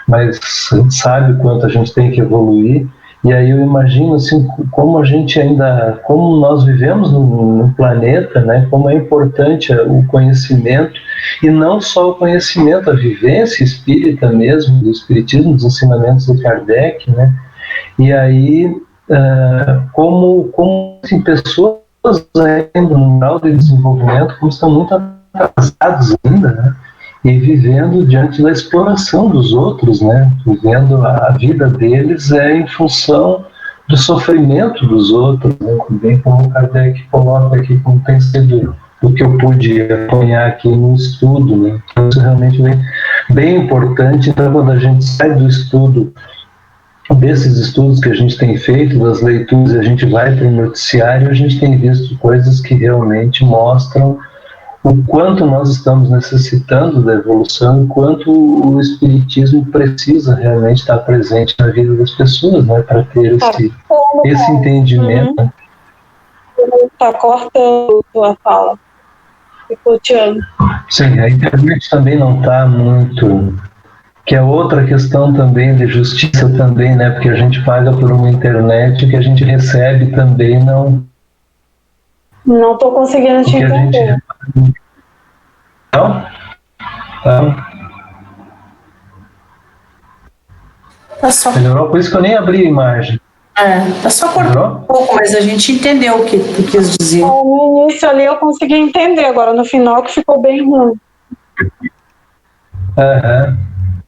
Mas a gente sabe o quanto a gente tem que evoluir. E aí eu imagino assim, como a gente ainda, como nós vivemos no planeta, né? Como é importante o conhecimento, e não só o conhecimento, a vivência espírita mesmo, do espiritismo, dos ensinamentos do Kardec, né? E aí, como assim, pessoas ainda no grau de desenvolvimento, como estão muito atrasados ainda, né? E vivendo diante da exploração dos outros, né? Vivendo a vida deles em função do sofrimento dos outros, né? Bem como o Kardec coloca aqui, como tem sido o que eu pude apanhar aqui no estudo, né? Então, isso realmente bem importante. Então, quando a gente sai do estudo, desses estudos que a gente tem feito, das leituras, a gente vai para o noticiário, a gente tem visto coisas que realmente mostram o quanto nós estamos necessitando da evolução, o quanto o espiritismo precisa realmente estar presente na vida das pessoas, né, para ter esse entendimento. Está cortando a fala. Ficou tiando. Sim, a internet também não está muito... Que é outra questão também de justiça também, né? Porque a gente paga por uma internet que a gente recebe também não... Não estou conseguindo te entender. Não? Tá só... Melhorou? Por isso que eu nem abri a imagem. Tá só cortando um pouco, mas a gente entendeu o que tu quis dizer. No início ali eu consegui entender, agora no final que ficou bem ruim.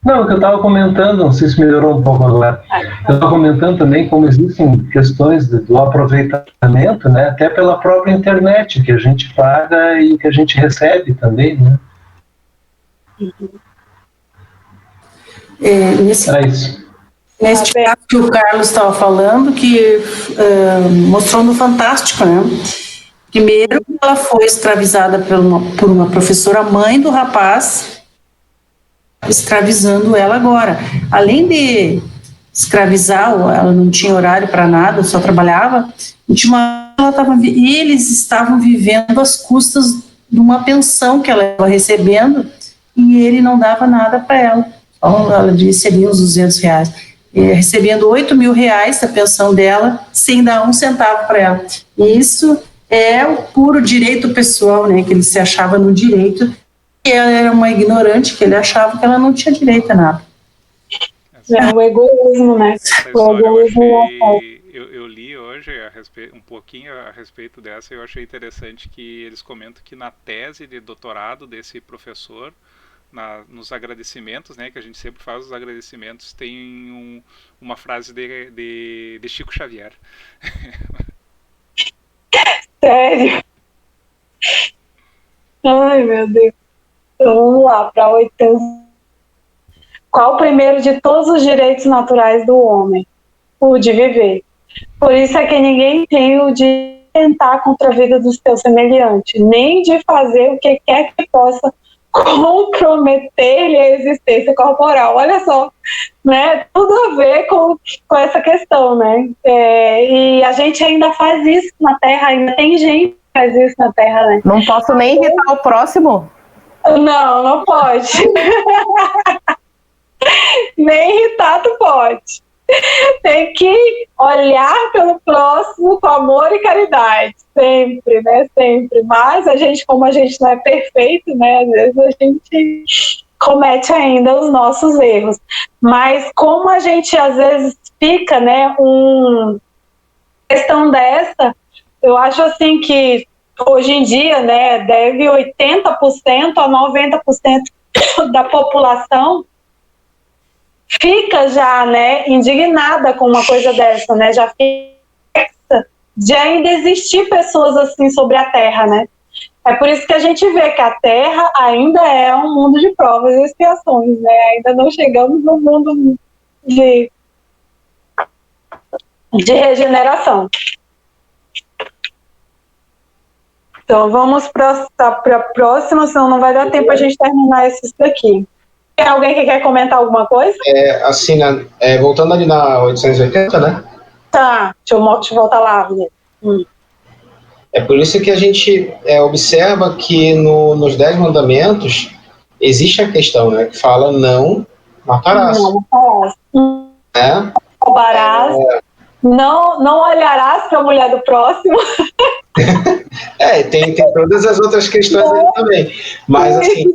Não, o que eu estava comentando, não sei se melhorou um pouco agora. Eu estava comentando também como existem questões do aproveitamento, né, até pela própria internet, que a gente paga e que a gente recebe também, né? Nesse caso que o Carlos estava falando, que mostrou no Fantástico, né? Primeiro, ela foi escravizada por uma professora mãe do rapaz, escravizando ela agora. Além de escravizar, ela não tinha horário para nada, só trabalhava, e eles estavam vivendo às custas de uma pensão que ela estava recebendo e ele não dava nada para ela. Então, ela disse ali uns R$200, recebendo R$8.000 da pensão dela, sem dar um centavo para ela. E isso é o puro direito pessoal, né, que ele se achava no direito, e ela era uma ignorante, que ele achava que ela não tinha direito a nada. É o egoísmo, né? Essa O história eu li hoje um pouquinho a respeito dessa, e eu achei interessante que eles comentam que na tese de doutorado desse professor, nos agradecimentos, né, que a gente sempre faz os agradecimentos, tem uma frase de Chico Xavier. Sério? Ai, meu Deus. Então, vamos lá, para 80. Qual o primeiro de todos os direitos naturais do homem? O de viver. Por isso é que ninguém tem o de tentar contra a vida do seu semelhante, nem de fazer o que quer que possa comprometer-lhe a existência corporal. Olha só, né? Tudo a ver com essa questão, né? E a gente ainda faz isso na Terra, ainda tem gente que faz isso na Terra, né? Não posso nem irritar o próximo? Não pode. Nem irritar tu pode. Tem que olhar pelo próximo com amor e caridade, sempre, né? Sempre. Mas a gente, como a gente não é perfeito, né? Às vezes a gente comete ainda os nossos erros. Mas como a gente às vezes fica, né? Questão dessa, eu acho assim que hoje em dia, né? Deve 80% a 90% da população fica já, né, indignada com uma coisa dessa, né, já fica de ainda existir pessoas assim sobre a Terra, né. É por isso que a gente vê que a Terra ainda é um mundo de provas e expiações, né, ainda não chegamos no mundo de regeneração. Então vamos para a próxima, senão não vai dar tempo a gente terminar esses daqui. Tem alguém que quer comentar alguma coisa? Assim, voltando ali na 880, né? Tá, deixa eu voltar lá. É por isso que a gente observa que nos 10 mandamentos existe a questão, né? Que fala não matarás. Não matarás. Né? Roubarás. Não olharás para a mulher do próximo. Tem todas as outras questões aí também. Mas, assim,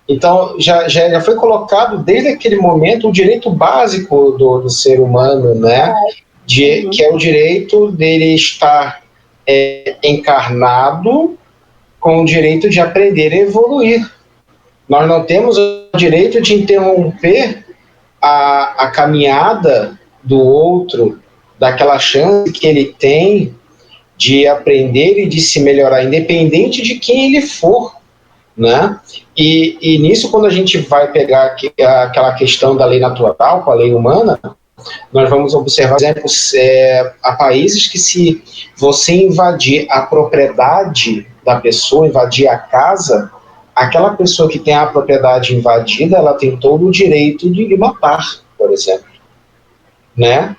então, já foi colocado desde aquele momento o direito básico do ser humano, né? Que é o direito dele estar encarnado com o direito de aprender e evoluir. Nós não temos o direito de interromper a caminhada do outro, daquela chance que ele tem de aprender e de se melhorar, independente de quem ele for, né? E nisso, quando a gente vai pegar aquela questão da lei natural com a lei humana, nós vamos observar, por exemplo, há países que, se você invadir a propriedade da pessoa, invadir a casa, aquela pessoa que tem a propriedade invadida, ela tem todo o direito de lhe matar, por exemplo, né?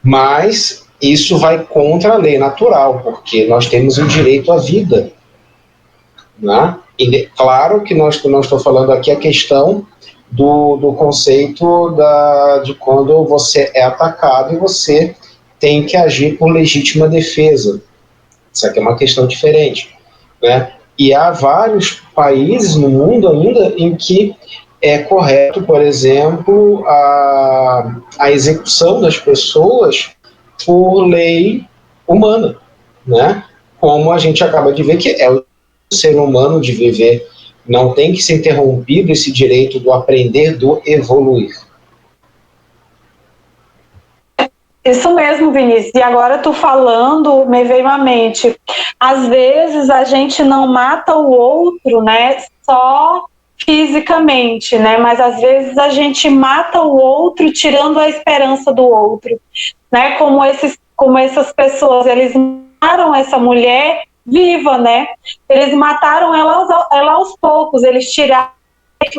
Mas isso vai contra a lei natural, porque nós temos o direito à vida, né? E claro que não estou falando aqui a questão do conceito de quando você é atacado e você tem que agir por legítima defesa. Isso aqui é uma questão diferente, né? E há vários países no mundo ainda em que é correto, por exemplo, a execução das pessoas por lei humana, né? Como a gente acaba de ver que é o ser humano de viver, não tem que ser interrompido esse direito do aprender, do evoluir. Isso mesmo, Vinícius. E agora tu falando, me veio à mente. Às vezes a gente não mata o outro, né, só fisicamente, né, mas às vezes a gente mata o outro tirando a esperança do outro, né, como essas pessoas, eles mataram essa mulher viva, né, eles mataram ela aos poucos, eles tiraram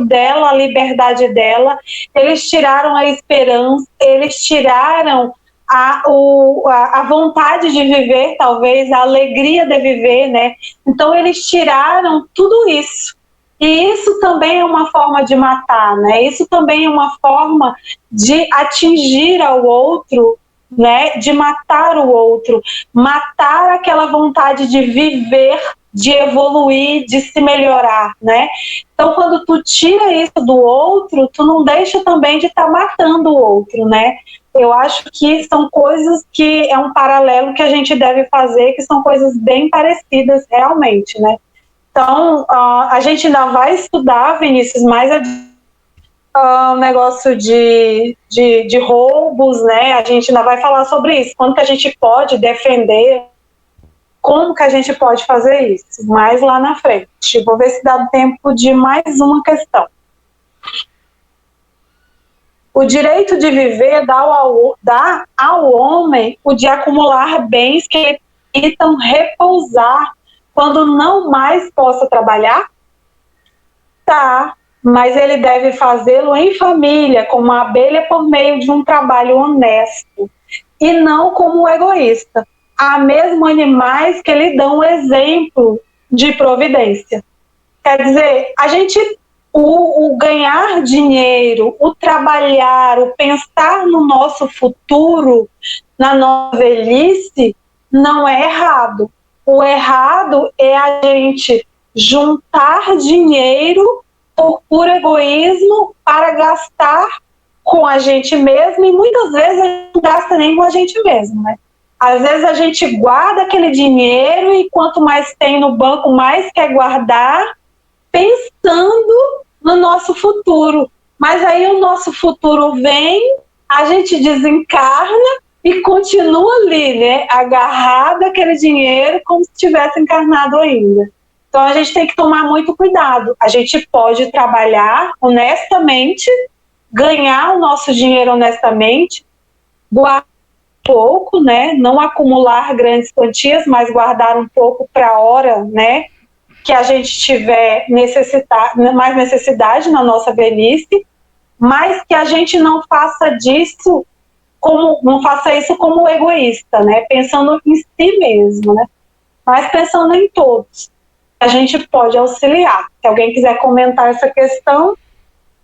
dela, a liberdade dela, eles tiraram a esperança, eles tiraram a vontade de viver, talvez, a alegria de viver, né? Então eles tiraram tudo isso. E isso também é uma forma de matar, né? Isso também é uma forma de atingir ao outro, né? De matar o outro, matar aquela vontade de viver, de evoluir, de se melhorar, né? Então, quando tu tira isso do outro, tu não deixa também de estar matando o outro, né? Eu acho que são coisas que é um paralelo que a gente deve fazer, que são coisas bem parecidas realmente, né? Então, a gente ainda vai estudar, Vinícius, mais o negócio de roubos, né? A gente ainda vai falar sobre isso, quando que a gente pode defender, como que a gente pode fazer isso, mais lá na frente. Vou ver se dá tempo de mais uma questão. O direito de viver dá ao homem o de acumular bens que lhe permitam repousar quando não mais possa trabalhar? Tá, mas ele deve fazê-lo em família, como uma abelha por meio de um trabalho honesto, e não como egoísta. Há mesmo animais que lhe dão exemplo de providência. Quer dizer, o ganhar dinheiro, o trabalhar, o pensar no nosso futuro, na nossa velhice, não é errado. O errado é a gente juntar dinheiro por puro egoísmo para gastar com a gente mesmo, e muitas vezes a gente não gasta nem com a gente mesmo, né? Às vezes a gente guarda aquele dinheiro e quanto mais tem no banco, mais quer guardar, pensando no nosso futuro. Mas aí o nosso futuro vem, a gente desencarna e continua ali, né, agarrado àquele dinheiro como se tivesse encarnado ainda. Então a gente tem que tomar muito cuidado. A gente pode trabalhar honestamente, ganhar o nosso dinheiro honestamente, guardar pouco, né? Não acumular grandes quantias, mas guardar um pouco para a hora, né? Que a gente tiver mais necessidade na nossa velhice, mas que a gente não faça isso como egoísta, né? Pensando em si mesmo, né? Mas pensando em todos. A gente pode auxiliar. Se alguém quiser comentar essa questão,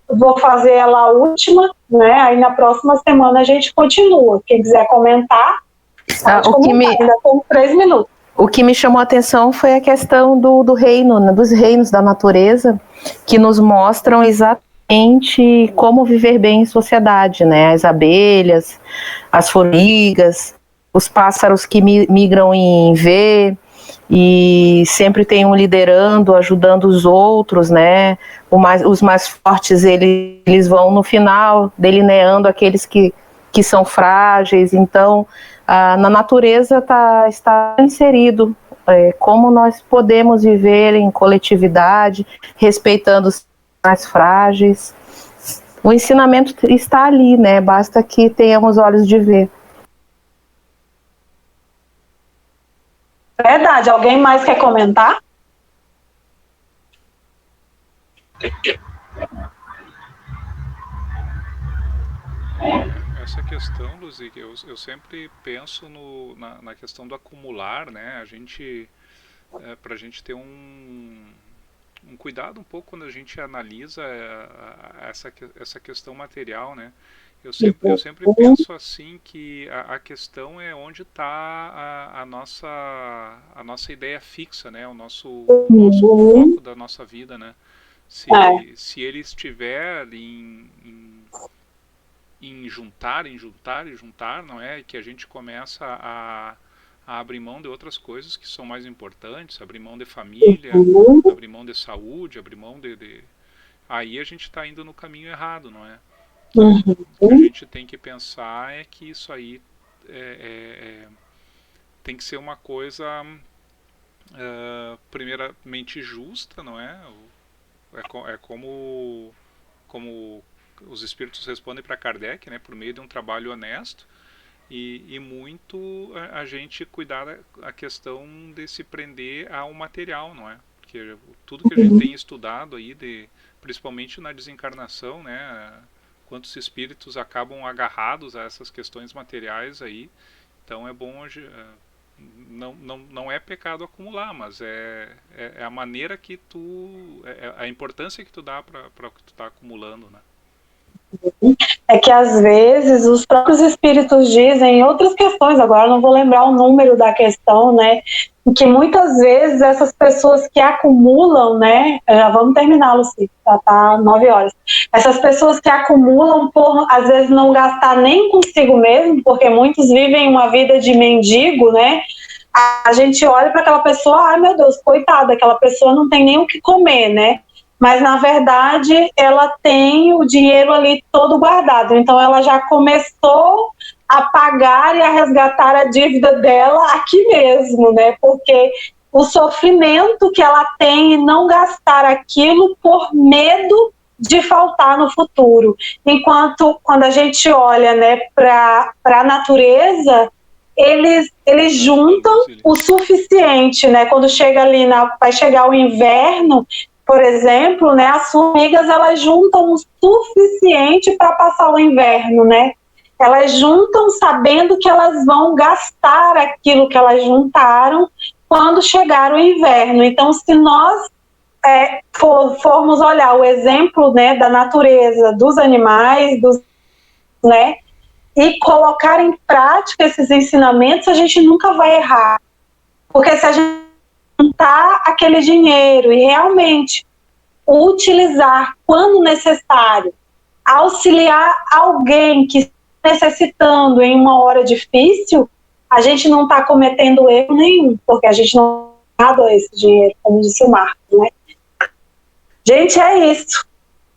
vou fazer ela a última, né? Aí na próxima semana a gente continua. Quem quiser comentar, ainda tem 3 minutos. O que me chamou a atenção foi a questão do reino, né, dos reinos da natureza, que nos mostram exatamente como viver bem em sociedade, né? As abelhas, as formigas, os pássaros que migram em V, e sempre tem um liderando, ajudando os outros, né? Os mais fortes, eles vão no final delineando aqueles que são frágeis. Então, na natureza está inserido como nós podemos viver em coletividade, respeitando os mais frágeis. O ensinamento está ali, né? Basta que tenhamos olhos de ver. Verdade. Alguém mais quer comentar? Essa questão, Luzi, eu sempre penso na questão do acumular, né? Para a gente ter um cuidado um pouco quando a gente analisa essa questão material, né? Eu sempre penso assim que a questão é onde está a nossa ideia fixa, né? O nosso foco da nossa vida, né? Se ele estiver em juntar, não é? Que a gente começa a abrir mão de outras coisas que são mais importantes, abrir mão de família, abrir mão de saúde, abrir mão aí a gente está indo no caminho errado, não é? O que a gente tem que pensar é que isso aí tem que ser uma coisa primeiramente justa, não é? É como os espíritos respondem para Kardec, né, por meio de um trabalho honesto e muito a gente cuidar a questão de se prender ao material, não é? Porque tudo que a gente tem estudado aí, principalmente na desencarnação, né, quantos espíritos acabam agarrados a essas questões materiais aí, então é bom não é pecado acumular, mas é a maneira que a importância que tu dá para o que tu está acumulando, né? É que às vezes os próprios espíritos dizem, em outras questões, agora não vou lembrar o número da questão, né, que muitas vezes essas pessoas que acumulam, né, já vamos terminar, Luci, já tá 9 horas, essas pessoas que acumulam por, às vezes, não gastar nem consigo mesmo, porque muitos vivem uma vida de mendigo, né, a gente olha para aquela pessoa, ai meu Deus, coitada, aquela pessoa não tem nem o que comer, né, mas na verdade ela tem o dinheiro ali todo guardado, então ela já começou a pagar e a resgatar a dívida dela aqui mesmo, né? Porque o sofrimento que ela tem em não gastar aquilo por medo de faltar no futuro. Enquanto quando a gente olha, né, para a natureza, eles juntam o suficiente, né? Quando chega ali vai chegar o inverno, por exemplo, né, as formigas elas juntam o suficiente para passar o inverno, né? Elas juntam sabendo que elas vão gastar aquilo que elas juntaram quando chegar o inverno. Então, se nós formos olhar o exemplo, né, da natureza, dos animais, né, e colocar em prática esses ensinamentos, a gente nunca vai errar. Porque se a gente juntar aquele dinheiro e realmente utilizar quando necessário, auxiliar alguém que está necessitando em uma hora difícil, a gente não está cometendo erro nenhum, porque a gente não está dando esse dinheiro, como disse o Marcos, né? Gente, é isso.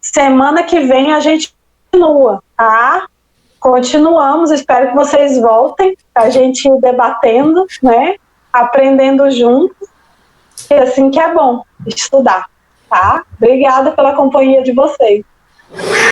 Semana que vem a gente continua, tá? Continuamos, espero que vocês voltem, a gente ir debatendo, né? Aprendendo juntos, e assim que é bom estudar, tá? Obrigada pela companhia de vocês.